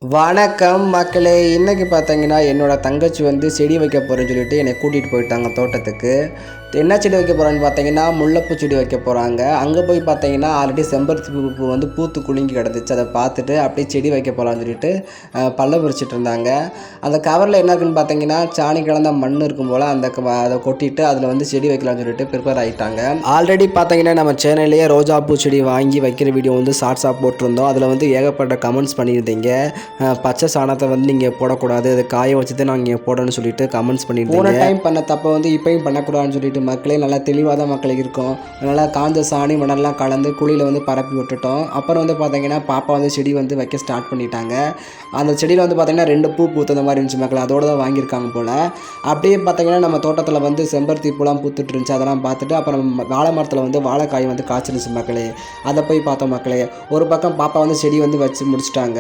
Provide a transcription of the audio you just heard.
வணக்கம் மக்களே. இன்றைக்கி பார்த்தீங்கன்னா என்னோடய தங்கச்சி வந்து செடி வைக்க போகிறேன்னு சொல்லிட்டு என்னை கூட்டிகிட்டு போயிட்டாங்க தோட்டத்துக்கு. என்ன செடி வைக்க போகிறான்னு பார்த்தீங்கன்னா முல்லைப்பூ செடி வைக்க போகிறாங்க. அங்கே போய் பார்த்தீங்கன்னா ஆல்ரெடி செம்பருத்தி பூ வந்து பூத்து குலுங்கி கிடந்துச்சு. அதை பார்த்துட்டு அப்படியே செடி வைக்க போகலான்னு சொல்லிட்டு பல்ல பறிச்சிட்டு இருந்தாங்க. அந்த கவரில் என்ன இருக்குன்னு பார்த்தீங்கன்னா சாணி கலந்த மண் இருக்கும் போல் அதை கொட்டிட்டு அதில் வந்து செடி வைக்கலாம்னு சொல்லிட்டு ப்ரிப்பேர் ஆகிட்டாங்க. ஆல்ரெடி பார்த்தீங்கன்னா நம்ம சேனல்லையே ரோஜா பூ செடி வாங்கி வைக்கிற வீடியோ வந்து ஷார்ட்ஸாக போட்டிருந்தோம். அதில் வந்து ஏகப்பட்ட கமெண்ட்ஸ் பண்ணியிருந்தீங்க. பச்சை சாணத்தை வந்து நீங்கள் போடக்கூடாது, அதை காய வச்சு தான் நாங்கள் போடணும்னு சொல்லிட்டு கமெண்ட்ஸ் பண்ணியிருந்தீங்க. போன டைம் பண்ண தப்பை வந்து இப்போயும் பண்ணக்கூடாதுன்னு சொல்லிட்டு மக்களே நல்லா தெளிவாக தான் மக்களுக்கு இருக்கும். நல்லா காஞ்ச சாணி மணல்லாம் கலந்து குழியில் வந்து பரப்பி விட்டுட்டோம். அப்புறம் வந்து பார்த்தீங்கன்னா பாப்பா வந்து செடி வந்து வைக்க ஸ்டார்ட் பண்ணிட்டாங்க. அந்த செடியில் வந்து பார்த்தீங்கன்னா 2 பூ பூத்த மாதிரி இருந்துச்சு மக்கள், அதோடு தான் வாங்கியிருக்காங்க போல். அப்படியே பார்த்தீங்கன்னா நம்ம தோட்டத்தில் வந்து செம்பருத்தி பூலாம் பூத்துட்டு இருந்துச்சு. அதெல்லாம் பார்த்துட்டு அப்புறம் வாழை மரத்தில் வந்து வாழைக்காய் வந்து காய்ச்சிருந்துச்சு மக்களே. அதை போய் பார்த்தோம் மக்களே. ஒரு பக்கம் பாப்பா வந்து செடி வந்து வச்சு முடிச்சிட்டாங்க.